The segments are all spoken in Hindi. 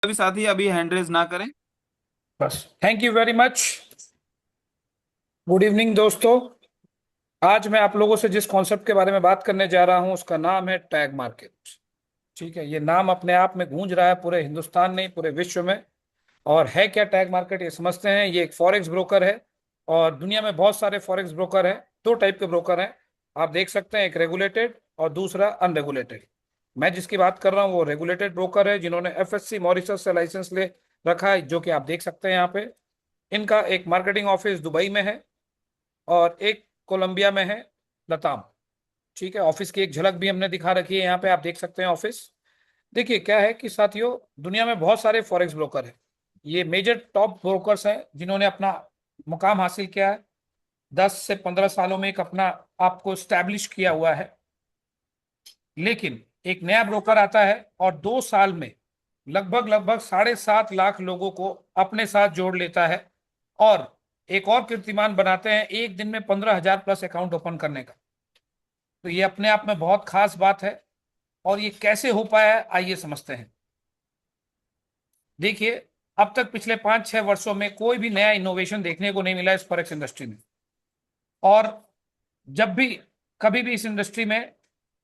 भी साथी अभी हैंड रेज ना करें। बस thank you very much. Good evening दोस्तों। आज मैं आप लोगों से जिस कॉन्सेप्ट के बारे में बात करने जा रहा हूं उसका नाम है टैग मार्केट। ठीक है, ये नाम अपने आप में गूंज रहा है पूरे हिंदुस्तान नहीं पूरे विश्व में। और है क्या टैग मार्केट, ये समझते हैं। ये एक फॉरेक्स ब्रोकर है और दुनिया में बहुत सारे फॉरेक्स ब्रोकर हैं। दो टाइप के ब्रोकर हैं, आप देख सकते हैं, एक रेगुलेटेड और दूसरा अनरेगुलेटेड। मैं जिसकी बात कर रहा हूँ वो रेगुलेटेड ब्रोकर है, जिन्होंने एफएससी मॉरिशस से लाइसेंस ले रखा है, जो कि आप देख सकते हैं यहाँ पे। इनका एक मार्केटिंग ऑफिस दुबई में है और एक कोलंबिया में है, लताम। ठीक है, ऑफिस की एक झलक भी हमने दिखा रखी है, यहाँ पे आप देख सकते हैं ऑफिस। देखिए क्या है कि साथियों, दुनिया में बहुत सारे फॉरेक्स ब्रोकर हैं। ये मेजर टॉप ब्रोकर्स हैं जिन्होंने अपना मुकाम हासिल किया है। 10 से 15 सालों में एक अपना आपको स्टैब्लिश किया हुआ है। लेकिन एक नया ब्रोकर आता है और 2 साल में लगभग लगभग 7.5 लाख लोगों को अपने साथ जोड़ लेता है। और एक और कीर्तिमान बनाते हैं, एक दिन में 15,000 प्लस अकाउंट ओपन करने का। तो ये अपने आप में बहुत खास बात है। और ये कैसे हो पाया है, आइए समझते हैं। देखिए, अब तक पिछले 5-6 वर्षों में कोई भी नया इनोवेशन देखने को नहीं मिला इस फॉरेक्स इंडस्ट्री में। और जब भी कभी भी इस इंडस्ट्री में,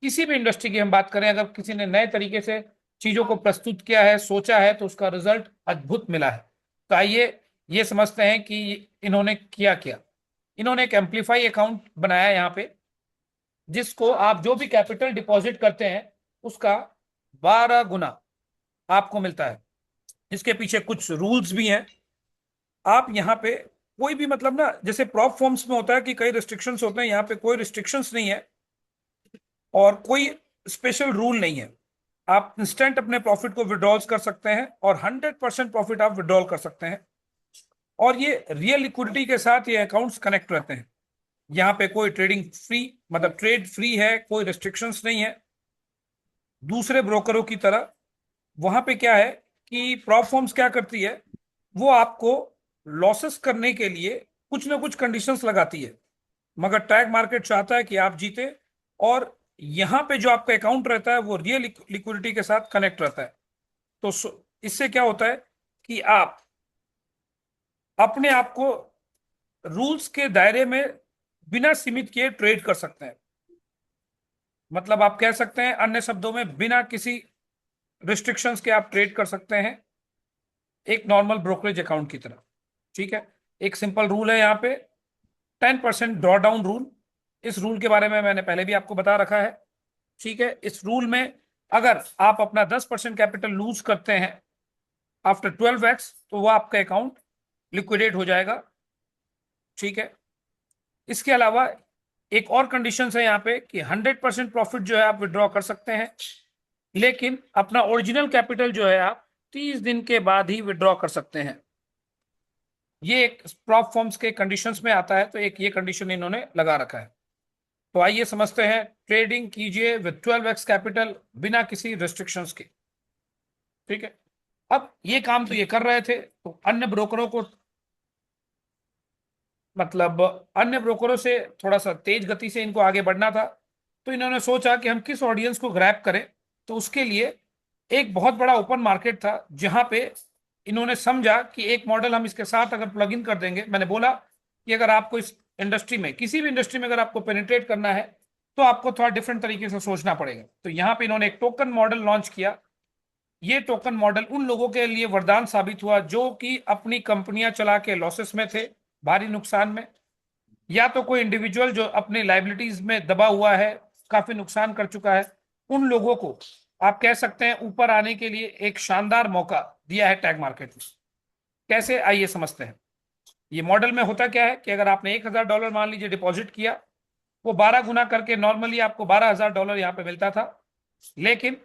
किसी भी इंडस्ट्री की हम बात करें, अगर किसी ने नए तरीके से चीजों को प्रस्तुत किया है, सोचा है, तो उसका रिजल्ट अद्भुत मिला है। तो आइए ये समझते हैं कि इन्होंने किया क्या। इन्होंने एक एम्पलीफाई अकाउंट बनाया यहाँ पे, जिसको आप जो भी कैपिटल डिपॉजिट करते हैं उसका 12 गुना आपको मिलता है। इसके पीछे कुछ रूल्स भी हैं। आप यहाँ पे कोई भी, मतलब ना, जैसे प्रॉप फॉर्म्स में होता है कि कई रिस्ट्रिक्शंस होते हैं, यहाँ पे कोई रिस्ट्रिक्शंस नहीं है और कोई स्पेशल रूल नहीं है। आप इंस्टेंट अपने प्रॉफिट को विड्रॉल्स कर सकते हैं और 100% प्रॉफिट आप विड्रॉल कर सकते हैं। और ये रियल लिक्विडिटी के साथ ये अकाउंट्स कनेक्ट रहते हैं। यहाँ पे कोई ट्रेडिंग फ्री, मतलब ट्रेड फ्री है, कोई रिस्ट्रिक्शंस नहीं है दूसरे ब्रोकरों की तरह। वहां पे क्या है कि प्रॉप फॉर्म्स क्या करती है, वो आपको लॉसेस करने के लिए कुछ ना कुछ कंडीशंस लगाती है। मगर टैग मार्केट चाहता है कि आप जीते। और यहां पे जो आपका अकाउंट रहता है वो रियल लिक्विडिटी के साथ कनेक्ट रहता है। तो इससे क्या होता है कि आप अपने आप को रूल्स के दायरे में बिना सीमित किए ट्रेड कर सकते हैं। मतलब आप कह सकते हैं अन्य शब्दों में, बिना किसी रिस्ट्रिक्शंस के आप ट्रेड कर सकते हैं, एक नॉर्मल ब्रोकरेज अकाउंट की तरह। ठीक है, एक सिंपल रूल है यहाँ पे, 10% ड्रॉ डाउन रूल। इस रूल के बारे में मैंने पहले भी आपको बता रखा है। ठीक है, इस रूल में अगर आप अपना 10% कैपिटल लूज करते हैं आफ्टर 12x, तो वो आपका अकाउंट लिक्विडेट हो जाएगा। ठीक है, इसके अलावा एक और कंडीशन है यहाँ पे कि 100% प्रॉफिट जो है आप विड्रॉ कर सकते हैं, लेकिन अपना ओरिजिनल कैपिटल जो है आप 30 दिन के बाद ही विड्रॉ कर सकते हैं। ये एक प्रॉप फॉर्म्स के कंडीशंस में आता है, तो एक ये कंडीशन इन्होंने लगा रखा है। तो आइए समझते हैं, ट्रेडिंग कीजिए विद 12x कैपिटल बिना किसी रिस्ट्रिक्शंस के। ठीक है, अब ये काम तो ये कर रहे थे, तो अन्य ब्रोकरों को, मतलब अन्य ब्रोकरों से थोड़ा सा तेज गति से इनको आगे बढ़ना था। तो इन्होंने सोचा कि हम किस ऑडियंस को ग्रैब करें। तो उसके लिए एक बहुत बड़ा ओपन मार्केट था, जहां पे इन्होंने समझा कि एक मॉडल हम इसके साथ अगर प्लग इन कर देंगे। मैंने बोला कि अगर आपको इस इंडस्ट्री में, किसी भी इंडस्ट्री में अगर आपको पेनिट्रेट करना है, तो आपको थोड़ा डिफरेंट तरीके से सोचना पड़ेगा। तो यहाँ पे इन्होंने एक टोकन मॉडल लॉन्च किया। ये टोकन मॉडल उन लोगों के लिए वरदान साबित हुआ जो कि अपनी कंपनियां चला के लॉसेस में थे, भारी नुकसान में, या तो कोई इंडिविजुअल जो अपनी लाइबिलिटीज में दबा हुआ है, काफी नुकसान कर चुका है। उन लोगों को आप कह सकते हैं ऊपर आने के लिए एक शानदार मौका दिया है टैग मार्केट में। कैसे, आइए समझते हैं। ये मॉडल में होता क्या है कि अगर आपने $1,000 मान लीजिए डिपॉजिट किया, वो 12 गुना करके नॉर्मली आपको $12,000 यहाँ पे मिलता था। लेकिन,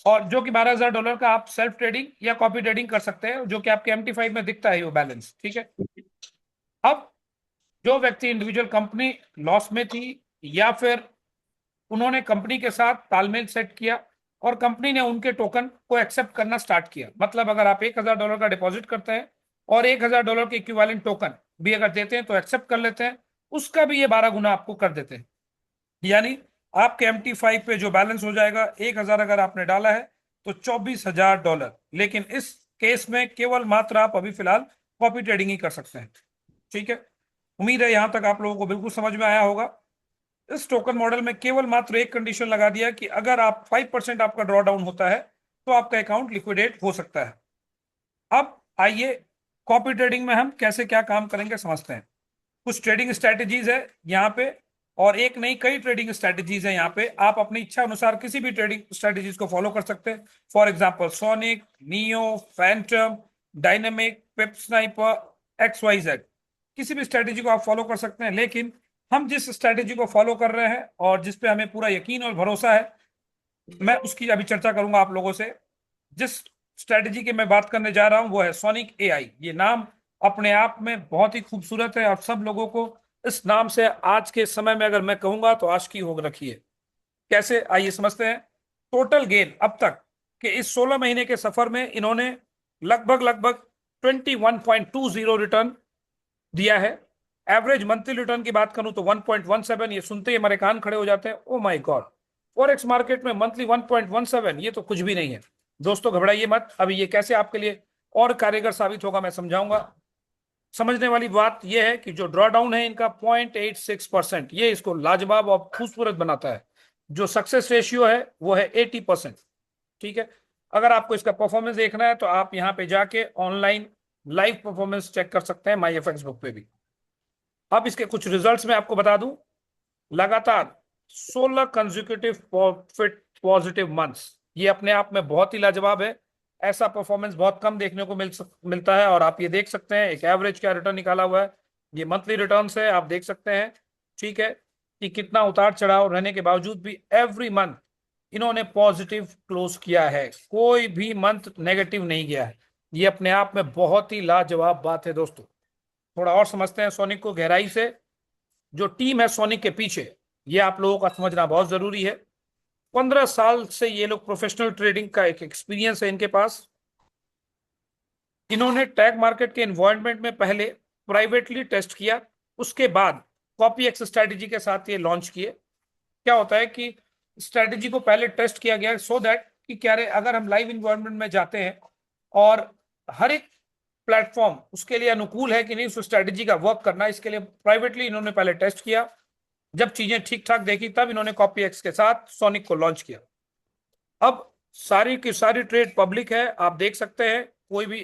और जो कि $12,000 का आप सेल्फ ट्रेडिंग या कॉपी ट्रेडिंग कर सकते हैं, जो कि आपके MT5 में दिखता है वो बैलेंस। ठीक है, अब जो व्यक्ति, इंडिविजुअल कंपनी लॉस में थी, या फिर उन्होंने कंपनी के साथ तालमेल सेट किया और कंपनी ने उनके टोकन को एक्सेप्ट करना स्टार्ट किया, मतलब अगर आप $1,000 का डिपॉजिट करते हैं और $1,000 के इक्विवेलेंट टोकन भी अगर देते हैं तो एक्सेप्ट कर लेते हैं, उसका भी ये 12 गुना आपको कर देते हैं। यानी आपके MT5 पे जो बैलेंस हो जाएगा, 1,000 अगर आपने डाला है तो $24,000। लेकिन इस केस में केवल मात्र आप अभी फिलहाल कॉपी ट्रेडिंग ही कर सकते हैं। ठीक है, उम्मीद है यहां तक आप लोगों को बिल्कुल समझ में आया होगा। इस टोकन मॉडल में केवल मात्र एक कंडीशन लगा दिया कि अगर आप 5% आपका ड्रॉ डाउन होता है तो आपका अकाउंट लिक्विडेट हो सकता है। अब आइए कॉपी ट्रेडिंग में हम कैसे क्या काम करेंगे समझते हैं। कुछ ट्रेडिंग स्ट्रेटजीज है यहाँ पे, और एक नहीं कई ट्रेडिंग स्ट्रेटजीज है यहाँ पे। आप अपनी इच्छा अनुसार किसी भी ट्रेडिंग स्ट्रेटजीज को फॉलो कर सकते हैं। For example sonic, neo, Phantom, dynamic, pip sniper, XYZ, किसी भी स्ट्रेटजी को आप फॉलो कर सकते हैं। लेकिन हम जिस स्ट्रेटजी को फॉलो कर रहे हैं और जिस पे हमें पूरा यकीन और भरोसा है, मैं उसकी अभी चर्चा करूंगा आप लोगों से। जिस स्ट्रेटजी की मैं बात करने जा रहा हूं वो है सोनिक AI। ये नाम अपने आप में बहुत ही खूबसूरत है और सब लोगों को इस नाम से आज के समय में अगर मैं कहूंगा तो आशिकी हो रखी है। कैसे, आइए समझते हैं। टोटल गेन अब तक के इस 16 महीने के सफर में इन्होंने लगभग लगभग 21.20 रिटर्न दिया है। एवरेज मंथली रिटर्न की बात करूं तो 1.17। ये सुनते ही हमारे कान खड़े हो जाते हैं, oh my God, forex market में मंथली 1.17, ये तो कुछ भी नहीं है। दोस्तों घबराइए मत, अभी ये कैसे आपके लिए और कारगर साबित होगा मैं समझाऊंगा। समझने वाली बात यह है कि जो ड्रॉ डाउन है इनका 0.86%, ये इसको लाजवाब और खूबसूरत बनाता है। जो सक्सेस रेशियो है वो है 80%। ठीक है, अगर आपको इसका परफॉर्मेंस देखना है तो आप यहाँ पे जाके ऑनलाइन लाइव परफॉर्मेंस चेक कर सकते हैं माई एफ बुक पे भी। अब इसके कुछ रिजल्ट्स में आपको बता दूं, लगातार 16 कंसेक्यूटिव प्रॉफिट पॉजिटिव मंथ्स, ये अपने आप में बहुत ही लाजवाब है। ऐसा परफॉर्मेंस बहुत कम देखने को मिलता है। और आप ये देख सकते हैं एक एवरेज क्या रिटर्न निकाला हुआ है, ये मंथली रिटर्न्स है, आप देख सकते हैं। ठीक है, कि कितना उतार चढ़ाव रहने के बावजूद भी एवरी मंथ इन्होंने पॉजिटिव क्लोज किया है, कोई भी मंथ नेगेटिव नहीं गया है। ये अपने आप में बहुत ही लाजवाब बात है दोस्तों। थोड़ा और समझते हैं सोनिक को गहराई से। जो टीम है सोनिक के पीछे, ये आप लोगों का समझना बहुत जरूरी है। 15 साल से ये लोग प्रोफेशनल ट्रेडिंग का एक एक्सपीरियंस है इनके पास। इन्होंने टैग मार्केट के एनवायरनमेंट में पहले प्राइवेटली टेस्ट किया, उसके बाद कॉपी एक्स स्ट्रेटेजी के साथ ये लॉन्च किए। क्या होता है कि स्ट्रेटेजी को पहले टेस्ट किया गया सो दैट कि क्या रे, अगर हम लाइव इन्वायरमेंट में जाते हैं और हर एक प्लेटफॉर्म उसके लिए अनुकूल है कि नहीं उस स्ट्रेटेजी का वर्क करना, इसके लिए प्राइवेटली इन्होंने पहले टेस्ट किया। जब चीजें ठीक ठाक देखी तब इन्होंने कॉपी एक्स के साथ सोनिक को लॉन्च किया। अब सारी की सारी ट्रेड पब्लिक है, आप देख सकते हैं, कोई भी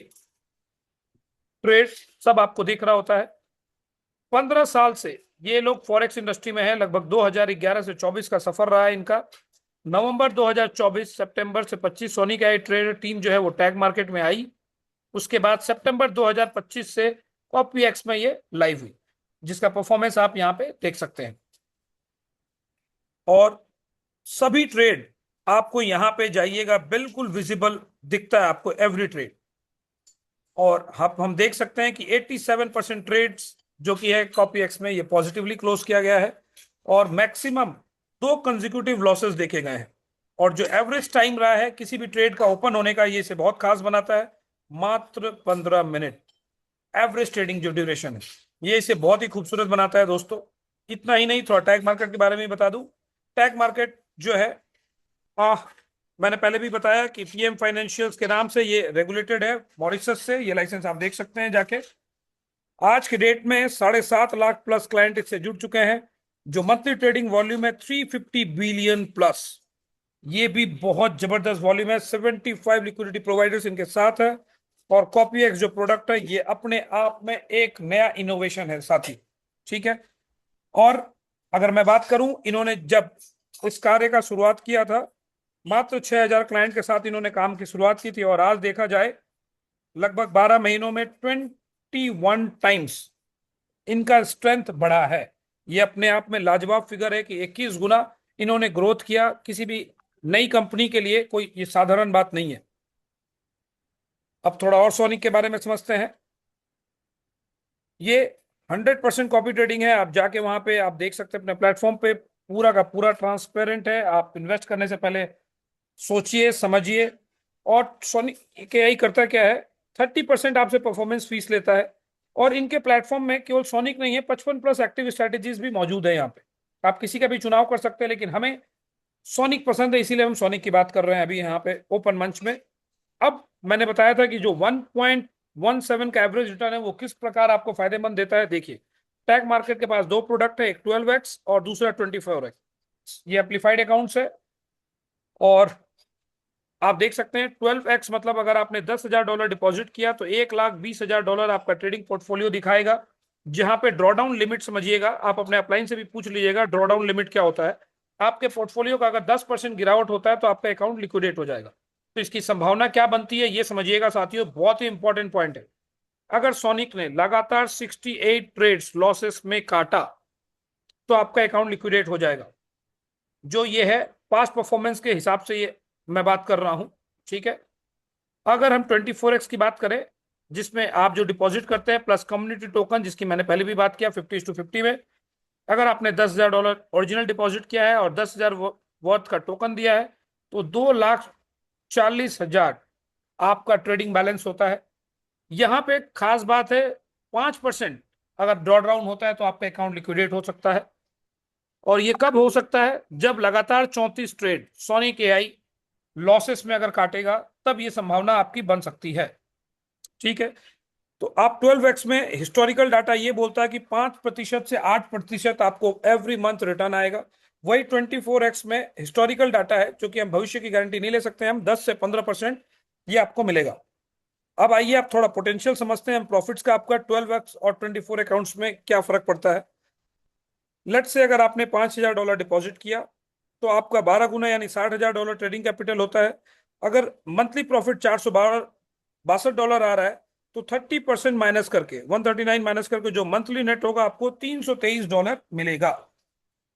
ट्रेड सब आपको दिख रहा होता है। 15 साल से ये लोग फॉरेक्स इंडस्ट्री में है। लगभग 2011 से 24 का सफर रहा है इनका। नवंबर 2024 सितंबर से 25 सोनी का ट्रेडर टीम जो है वो टैग मार्केट में आई। उसके बाद सितंबर 2025 से कॉपी एक्स में ये लाइव हुई, जिसका परफॉर्मेंस आप यहाँ पे देख सकते हैं। और सभी ट्रेड आपको यहाँ पे जाइएगा बिल्कुल विजिबल दिखता है आपको एवरी ट्रेड। और हम देख सकते हैं कि 87% ट्रेड्स जो कि है कॉपी एक्स में ये पॉजिटिवली क्लोज किया गया है। और मैक्सिमम 2 कंसेक्यूटिव लॉसेस देखे गए हैं। और जो एवरेज टाइम रहा है किसी भी ट्रेड का ओपन होने का, ये इसे बहुत खास बनाता है, मात्र 15 मिनट एवरेज ट्रेडिंग जो ड्यूरेशन है, ये इसे बहुत ही खूबसूरत बनाता है दोस्तों। इतना ही नहीं, थोड़ा टैग मार्केट के बारे में बता दूं। टैग मार्केट जो है, आ, मैंने पहले भी बताया कि पीएम फाइनेंशियल्स के नाम से ये रेगुलेटेड है मॉरिशस से। ये लाइसेंस आप देख सकते हैं जाके। आज के डेट में 7.5 लाख प्लस क्लाइंट इससे जुड़ चुके हैं। जो मंथली ट्रेडिंग वॉल्यूम है 350 बिलियन प्लस, ये भी बहुत जबरदस्त वॉल्यूम है। 75 लिक्विडिटी प्रोवाइडर्स इनके साथ है। और कॉपी एक्स जो प्रोडक्ट है ये अपने आप में एक नया इनोवेशन है साथी। ठीक है, और अगर मैं बात करूं, इन्होंने जब इस कार्य का शुरुआत किया था मात्र 6,000 क्लाइंट के साथ इन्होंने काम की शुरुआत की थी। और आज देखा जाए लगभग 12 महीनों में 21 टाइम्स इनका स्ट्रेंथ बढ़ा है। ये अपने आप में लाजवाब फिगर है कि 21 गुना इन्होंने ग्रोथ किया। किसी भी नई कंपनी के लिए कोई ये साधारण बात नहीं है। अब थोड़ा और सोनिक के बारे में समझते हैं। ये 100% कॉपी ट्रेडिंग है। आप जाके वहां पे आप देख सकते हैं अपने प्लेटफॉर्म पे, पूरा का पूरा ट्रांसपेरेंट है। आप इन्वेस्ट करने से पहले सोचिए समझिए। और सोनी के आई करता क्या है, 30% आपसे परफॉर्मेंस फीस लेता है। और इनके प्लेटफॉर्म में केवल सोनिक नहीं है, 55 प्लस एक्टिव स्ट्रेटेजीज भी मौजूद है यहाँ पे। आप किसी का भी चुनाव कर सकते हैं, लेकिन हमें सोनिक पसंद है, इसीलिए हम सोनिक की बात कर रहे हैं अभी यहाँ पे ओपन मंच में। अब मैंने बताया था कि जो 1.17 का एवरेज रिटर्न है वो किस प्रकार आपको फायदेमंद देता है। देखिए, टैग मार्केट के पास दो प्रोडक्ट है, एक 12x और दूसरा 24x। ये एप्लीफाइड अकाउंट्स है, और आप देख सकते हैं 12x मतलब अगर आपने $10,000 डिपॉजिट किया तो $1,20,000 आपका ट्रेडिंग पोर्टफोलियो दिखाएगा, जहां पे ड्रॉडाउन लिमिट समझिएगा, आप अपने अपलाइन से भी पूछ लीजिएगा ड्रॉडाउन लिमिट क्या होता है। आपके पोर्टफोलियो का अगर 10% गिरावट होता है तो आपका अकाउंट लिक्विडेट हो जाएगा। तो इसकी संभावना क्या बनती है ये समझिएगा साथियों, बहुत ही इंपॉर्टेंट पॉइंट है। अगर सोनिक ने लगातार 68 ट्रेड्स लॉसेस में काटा तो आपका अकाउंट लिक्विडेट हो जाएगा। जो ये है पास्ट परफॉर्मेंस के हिसाब से ये मैं बात कर रहा हूं, ठीक है। अगर हम 24x की बात करें, जिसमें आप जो डिपॉजिट करते हैं प्लस कम्युनिटी टोकन, जिसकी मैंने पहले भी बात किया 50:50 में, अगर आपने $10,000 ओरिजिनल डिपॉजिट किया है और 10,000 वर्थ का टोकन दिया है तो 2,40,000 आपका ट्रेडिंग बैलेंस होता है। यहां पे खास बात है, 5% अगर ड्रॉ डाउन होता है तो आपका अकाउंट लिक्विडेट हो सकता है। और ये कब हो सकता है? जब लगातार 34 ट्रेड सोनिक एआई लॉसेस में अगर काटेगा, तब ये संभावना आपकी बन सकती है, ठीक है। तो आप 12x में हिस्टोरिकल डाटा ये बोलता है कि 5% से 8% आपको एवरी मंथ रिटर्न आएगा। वही 24x में हिस्टोरिकल डाटा है, जो कि हम भविष्य की गारंटी नहीं ले सकते, हम 10 से 15% ये आपको मिलेगा। अब आइए आप थोड़ा पोटेंशियल समझते हैं हम प्रॉफिट्स का, आपका 12x और 24 अकाउंट्स में क्या फर्क पड़ता है। लेट से अगर आपने $5,000 डिपॉजिट किया तो आपका 12 गुना यानी $60,000 ट्रेडिंग कैपिटल होता है। अगर मंथली प्रॉफिट $462 आ रहा है तो 30% माइनस करके 139 माइनस करके जो मंथली नेट होगा आपको $323 मिलेगा।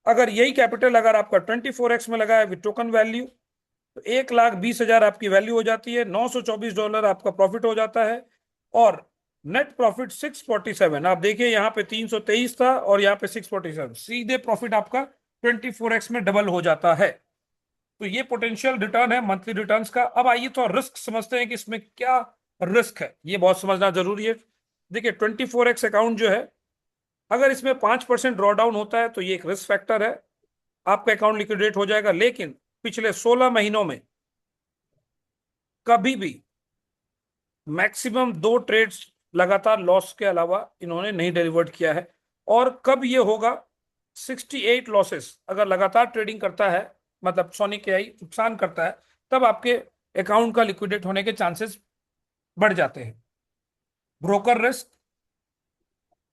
अगर यही कैपिटल अगर आपका 24x में लगा है विद टोकन वैल्यू तो 1,20,000 आपकी वैल्यू हो जाती है, $924 आपका प्रॉफिट हो जाता है। और नेट प्रॉफिट 647, आप देखिए यहाँ पे 323 था और यहाँ पे 647, सीधे प्रॉफिट आपका 24x में डबल हो जाता है। तो ये पोटेंशियल रिटर्न है मंथली रिटर्न्स का। अब आइए तो रिस्क समझते हैं कि इसमें क्या रिस्क है, ये बहुत समझना जरूरी है। देखिए 24x अकाउंट जो है, अगर इसमें 5% ड्रॉ डाउन होता है तो ये एक रिस्क फैक्टर है, आपका अकाउंट लिक्विडेट हो जाएगा। लेकिन पिछले 16 महीनों में कभी भी मैक्सिमम 2 ट्रेड्स लगातार लॉस के अलावा इन्होंने नहीं डिलीवर्ड किया है। और कब ये होगा? 68 लॉसेस अगर लगातार ट्रेडिंग करता है, मतलब सोनिक एआई नुकसान करता है, तब आपके अकाउंट का लिक्विडेट होने के चांसेस बढ़ जाते हैं। ब्रोकर रिस्क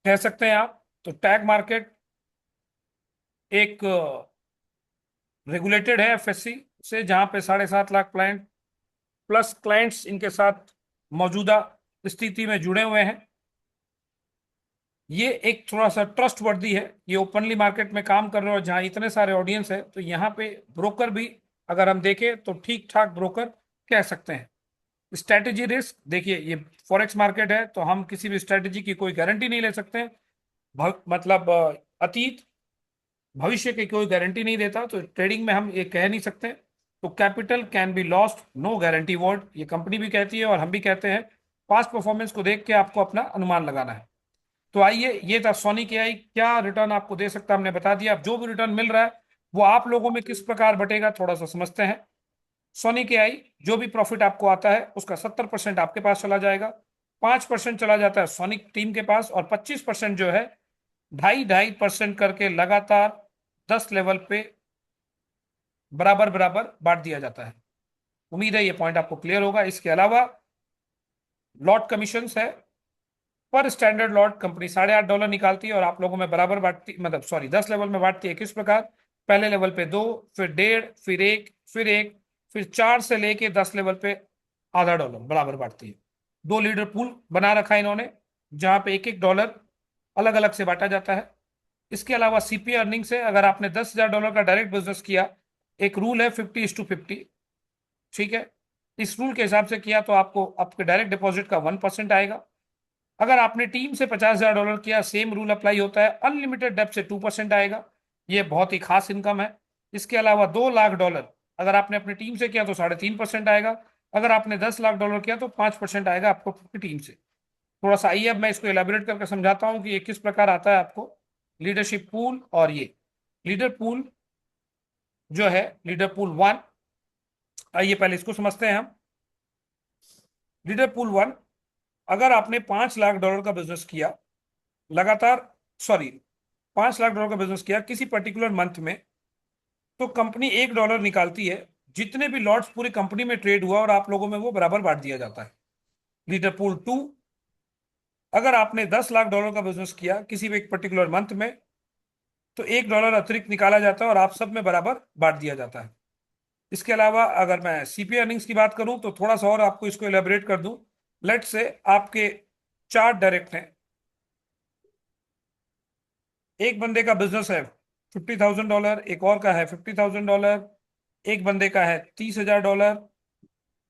कह सकते हैं आप। तो टैग मार्केट एक रेगुलेटेड है एफएससी से, जहां पे 7.5 लाख क्लाइंट प्लस क्लाइंट्स इनके साथ मौजूदा स्थिति में जुड़े हुए हैं। ये एक थोड़ा सा ट्रस्ट वर्दी है, ये ओपनली मार्केट में काम कर रहे हो जहां इतने सारे ऑडियंस है, तो यहाँ पे ब्रोकर भी अगर हम देखें तो ठीक ठाक ब्रोकर कह सकते हैं। स्ट्रेटेजी रिस्क, देखिए ये फॉरेक्स मार्केट है तो हम किसी भी स्ट्रेटेजी की कोई गारंटी नहीं ले सकते हैं। मतलब अतीत भविष्य की कोई गारंटी नहीं देता, तो ट्रेडिंग में हम ये कह नहीं सकते। तो capital can be lost, no guarantee word, ये कंपनी भी कहती है और हम भी कहते हैं। पास्ट परफॉर्मेंस को देख के आपको अपना अनुमान लगाना है। तो आइए, ये था सोनिक एआई क्या रिटर्न आपको दे सकता है, हमने बता दिया। अब जो भी रिटर्न मिल रहा है वो आप लोगों में किस प्रकार बटेगा थोड़ा सा समझते हैं। सोनिक एआई जो भी प्रॉफिट आपको आता है उसका 70% आपके पास चला जाएगा, 5% चला जाता है सोनिक टीम के पास, और 25% जो है 2.5% करके लगातार 10 लेवल पे बराबर बराबर बांट दिया जाता है। उम्मीद है ये पॉइंट आपको क्लियर होगा। इसके अलावा लॉट कमीशन है, पर स्टैंडर्ड लॉट कंपनी $8.5 निकालती है और आप लोगों में बराबर बांटती, मतलब सॉरी 10 लेवल में बांटती है। किस प्रकार? पहले लेवल पे 2, फिर 1.5, फिर 1, फिर 1, फिर 4 से लेके 10 लेवल पे $0.5 बराबर बांटती है। 2 लीडर पूल बना रखा है इन्होंने, जहां पे $1 अलग अलग से बांटा जाता है। इसके अलावा सीपीए अर्निंग से, अगर आपने $10,000 का डायरेक्ट बिजनेस किया, एक रूल है 50:50, ठीक है। इस रूल के हिसाब से किया तो आपको आपके डायरेक्ट डिपॉजिट का 1% आएगा। अगर आपने टीम से $50,000 किया, सेम रूल अप्लाई होता है, अनलिमिटेड डेप्थ से 2% आएगा। ये बहुत ही खास इनकम है। इसके अलावा $2 लाख अगर आपने अपनी टीम से किया तो 3.5% आएगा। अगर आपने $10 लाख किया तो 5% आएगा आपको अपनी टीम से। थोड़ा सा आइए अब मैं इसको एलाबोरेट करके समझाता हूँ कि ये किस प्रकार आता है आपको। लीडरशिप पूल, और ये लीडर पूल जो है लीडर पूल 1। आइए पहले इसको समझते हैं हम। लीडर पूल 1, अगर आपने $5 लाख का बिजनेस किया लगातार, सॉरी, $5 लाख का बिजनेस किया किसी पर्टिकुलर मंथ में, तो कंपनी $1 निकालती है। जितने भी लॉट्स पूरी कंपनी में ट्रेड हुआ और आप लोगों में वो बराबर बांट दिया जाता है। लीडर पूल 2, अगर आपने $10 लाख का बिजनेस किया किसी भी एक पर्टिकुलर मंथ में, तो $1 अतिरिक्त निकाला जाता है और आप सब में बराबर बांट दिया जाता है। इसके अलावा अगर मैं सीपी अर्निंग्स की बात करूं तो थोड़ा सा और आपको इसको एलेबरेट कर दूं। लेट से आपके 4 डायरेक्ट हैं, एक बंदे का बिजनेस है $50,000, एक और का है $50,000, एक बंदे का है $30,000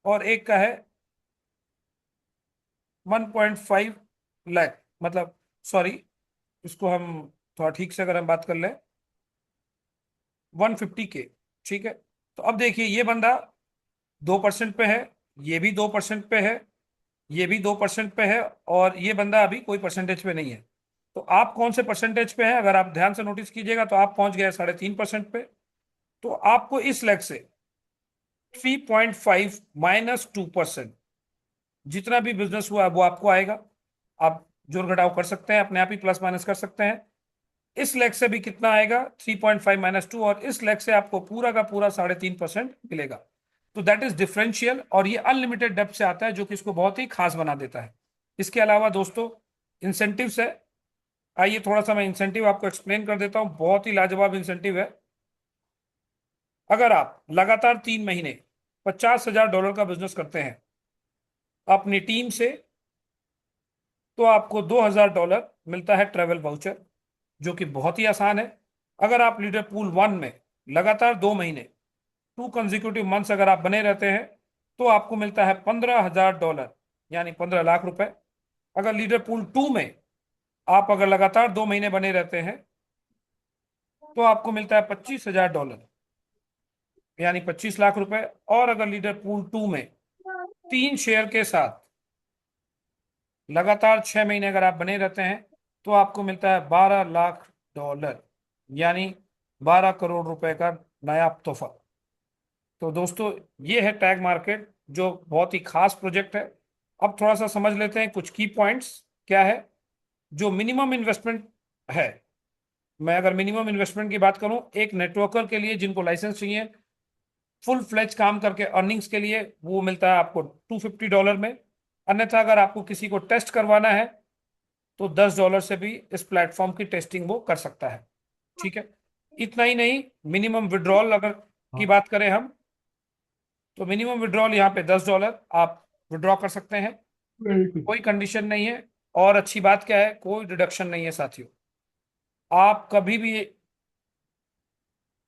और एक का है 1.5 लाख, मतलब सॉरी, इसको हम थोड़ा ठीक से अगर हम बात कर लें, 150K। ठीक है, तो अब देखिए ये बंदा 2% पे है, ये भी 2% पे है, ये भी 2% पे है, और ये बंदा अभी कोई परसेंटेज पे नहीं है। तो आप कौन से परसेंटेज पे हैं, अगर आप ध्यान से नोटिस कीजिएगा तो आप पहुंच गए 3.5% पे। तो आपको इस लेग से 3.5 माइनस 2%, जितना भी बिजनेस हुआ वो आपको आएगा। आप जोड़ घटाव कर सकते हैं, अपने आप ही प्लस माइनस कर सकते हैं। इस लेग से भी कितना आएगा, 3.5 माइनस 2, और इस लेग से आपको पूरा का पूरा 3.5% मिलेगा। तो दैट इज डिफरेंशियल, और ये अनलिमिटेड डेप्थ से आता है, जो कि इसको बहुत ही खास बना देता है। इसके अलावा दोस्तों इंसेंटिव्स है। आइए थोड़ा सा मैं इंसेंटिव आपको एक्सप्लेन कर देता हूं, बहुत ही लाजवाब इंसेंटिव है। अगर आप लगातार 3 महीने $50,000 का बिजनेस करते हैं अपनी टीम से, तो आपको $2,000 मिलता है ट्रेवल वाउचर, जो कि बहुत ही आसान है। अगर आप लीडर पूल 1 में लगातार 2 महीने, 2 कंजिक्यूटिव मंथ्स अगर आप बने रहते हैं, तो आपको मिलता है $15,000, यानी 15 लाख रुपए। अगर लीडर पूल 2 में आप अगर लगातार 2 महीने बने रहते हैं, तो आपको मिलता है $25,000, यानी 25 लाख रुपए। और अगर लीडर पूल 2 में 3 शेयर के साथ लगातार 6 महीने अगर आप बने रहते हैं, तो आपको मिलता है $12 लाख, यानी 12 करोड़ रुपए का नया तोहफा। तो दोस्तों ये है टैग मार्केट, जो बहुत ही खास प्रोजेक्ट है। अब थोड़ा सा समझ लेते हैं कुछ की पॉइंट्स क्या है। जो मिनिमम इन्वेस्टमेंट है, मैं अगर मिनिमम इन्वेस्टमेंट की बात करूं, एक नेटवर्कर के लिए जिनको लाइसेंस चाहिए फुल फ्लेज काम करके अर्निंग्स के लिए, वो मिलता है आपको $250 में। अन्यथा अगर आपको किसी को टेस्ट करवाना है, तो $10 से भी इस प्लेटफॉर्म की टेस्टिंग वो कर सकता है। ठीक है, इतना ही नहीं, मिनिमम विड्रॉल अगर की बात करें हम, तो मिनिमम विड्रॉल यहाँ पे $10 आप विड्रॉ कर सकते हैं, कोई कंडीशन नहीं है। और अच्छी बात क्या है, कोई डिडक्शन नहीं है साथियों। आप कभी भी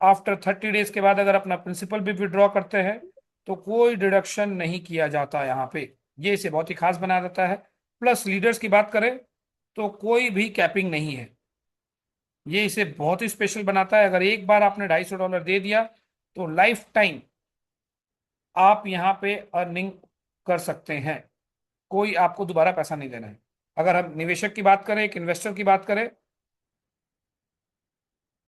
आफ्टर 30 डेज के बाद अगर अपना प्रिंसिपल भी विड्रॉ करते हैं, तो कोई डिडक्शन नहीं किया जाता यहाँ पे। ये इसे बहुत ही खास बना देता है। प्लस लीडर्स की बात करें तो कोई भी कैपिंग नहीं है, ये इसे बहुत ही स्पेशल बनाता है। अगर एक बार आपने $250 दे दिया, तो लाइफ टाइम आप यहाँ पे अर्निंग कर सकते हैं, कोई आपको दोबारा पैसा नहीं देना है। अगर हम निवेशक की बात करें, एक इन्वेस्टर की बात करें,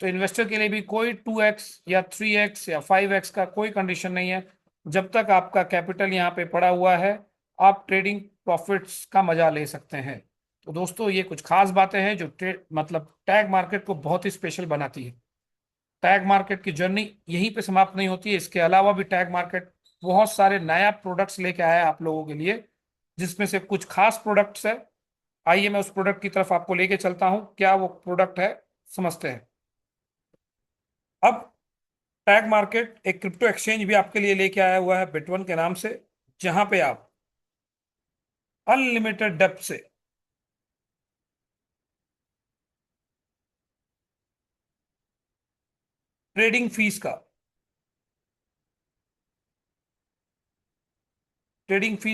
तो इन्वेस्टर के लिए भी कोई 2x या 3x या 5x का कोई कंडीशन नहीं है। जब तक आपका कैपिटल यहाँ पे पड़ा हुआ है, आप ट्रेडिंग प्रॉफिट्स का मजा ले सकते हैं। तो दोस्तों ये कुछ खास बातें हैं जो ट्रेड मतलब टैग मार्केट को बहुत ही स्पेशल बनाती है। टैग मार्केट की जर्नी यहीं पे समाप्त नहीं होती है, इसके अलावा भी टैग मार्केट बहुत सारे नया प्रोडक्ट्स लेके आया है आप लोगों के लिए, जिसमें से कुछ खास प्रोडक्ट्स है। आइए मैं उस प्रोडक्ट की तरफ आपको लेके चलता हूं, क्या वो प्रोडक्ट है समझते हैं। अब टैग मार्केट एक क्रिप्टो एक्सचेंज भी आपके लिए लेके आया हुआ है बिटवन के नाम से, जहां पे आप अनलिमिटेड डेप्थ से ट्रेडिंग फीस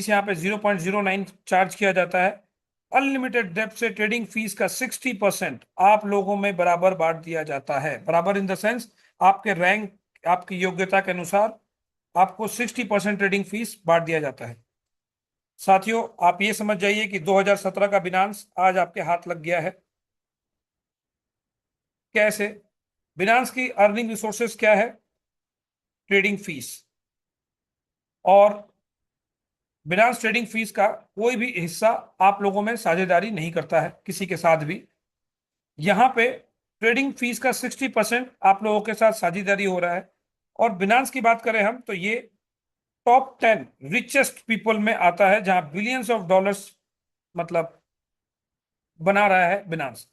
यहाँ पे 0.09 चार्ज किया जाता है। अनलिमिटेड डेप्थ से ट्रेडिंग फीस का 60% आप लोगों में बराबर बांट दिया जाता है। बराबर इन द सेंस, आपके रैंक, आपकी योग्यता के अनुसार आपको 60% ट्रेडिंग फीस बांट दिया जाता है। साथियों आप ये समझ जाइए कि 2017 का बिनांस आज आपके हाथ लग गया है। कैसे? बिनांस की अर्निंग रिसोर्सेज क्या है? ट्रेडिंग फीस, और बिनांस ट्रेडिंग फीस का कोई भी हिस्सा आप लोगों में साझेदारी नहीं करता है किसी के साथ भी। यहाँ पे ट्रेडिंग फीस का 60% आप लोगों के साथ साझेदारी हो रहा है। और बिनांस की बात करें हम तो ये टॉप 10 रिचेस्ट पीपल में आता है, जहां बिलियंस ऑफ डॉलर्स मतलब बना रहा है बिनांस।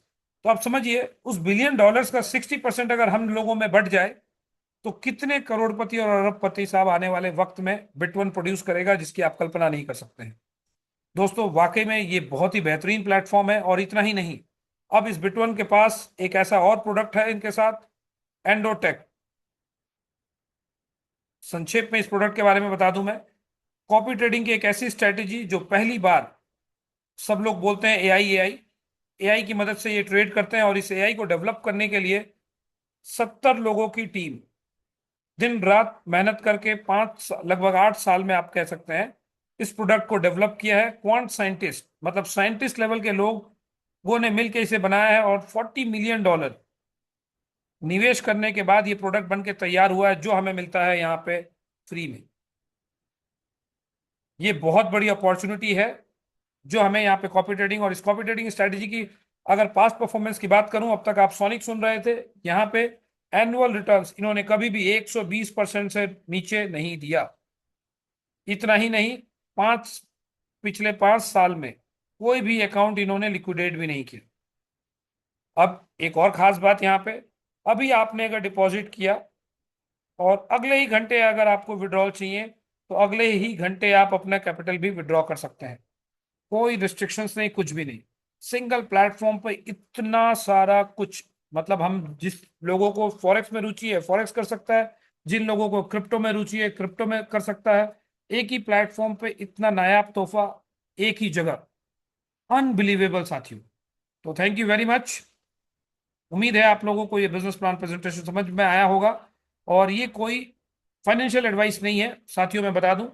तो आप समझिए उस बिलियन डॉलर्स का 60% अगर हम लोगों में बढ़ जाए तो कितने करोड़पति और अरबपति साहब आने वाले वक्त में बिटवन प्रोड्यूस करेगा, जिसकी आप कल्पना नहीं कर सकते हैं। दोस्तों वाकई में ये बहुत ही बेहतरीन प्लेटफॉर्म है। और इतना ही नहीं, अब इस बिटवन के पास एक ऐसा और प्रोडक्ट है इनके साथ, एंडोटेक। संक्षेप में इस प्रोडक्ट के बारे में बता दूं मैं, कॉपी ट्रेडिंग की एक ऐसी स्ट्रेटेजी जो पहली बार, सब लोग बोलते हैं एआई एआई, एआई की मदद से ये ट्रेड करते हैं। और इस एआई को डेवलप करने के लिए 70 लोगों की टीम दिन रात मेहनत करके लगभग 8 साल में आप कह सकते हैं इस प्रोडक्ट को डेवलप किया है। क्वांट साइंटिस्ट मतलब साइंटिस्ट लेवल के लोगों ने मिलकर इसे बनाया है, और $40 मिलियन निवेश करने के बाद ये प्रोडक्ट बन के तैयार हुआ है, जो हमें मिलता है यहाँ पे फ्री में। ये बहुत बड़ी अपॉर्चुनिटी है जो हमें यहाँ पे कॉपी ट्रेडिंग और इस कॉपी ट्रेडिंग स्ट्रेटेजी की, अगर पास्ट परफॉर्मेंस की बात करूं, अब तक आप सोनिक सुन रहे थे, यहाँ पे एनुअल रिटर्न्स इन्होंने कभी भी 120% से नीचे नहीं दिया। इतना ही नहीं, पिछले 5 साल में कोई भी अकाउंट इन्होंने लिक्विडेट भी नहीं किया। अब एक और खास बात यहाँ पे, अभी आपने अगर डिपॉजिट किया और अगले ही घंटे अगर आपको विड्रॉल चाहिए तो अगले ही घंटे आप अपना कैपिटल भी विड्रॉ कर सकते हैं। कोई रिस्ट्रिक्शंस नहीं, कुछ भी नहीं। सिंगल प्लेटफॉर्म पे इतना सारा कुछ, मतलब हम जिस लोगों को फॉरेक्स में रुचि है फॉरेक्स कर सकता है, जिन लोगों को क्रिप्टो में रुचि है क्रिप्टो में कर सकता है। एक ही प्लेटफॉर्म पे इतना नायाब तोहफा एक ही जगह, अनबिलीवेबल साथियों। तो थैंक यू वेरी मच। उम्मीद है आप लोगों को ये बिजनेस प्लान प्रेजेंटेशन समझ में आया होगा। और ये कोई फाइनेंशियल एडवाइस नहीं है साथियों, मैं बता दूं,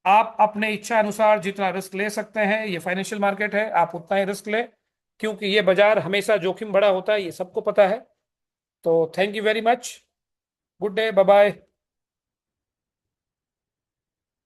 आप अपने इच्छा अनुसार जितना रिस्क ले सकते हैं, ये फाइनेंशियल मार्केट है, आप उतना ही रिस्क लें, क्योंकि ये बाजार हमेशा जोखिम भरा होता है, ये सबको पता है। तो thank you very much, good day, bye bye.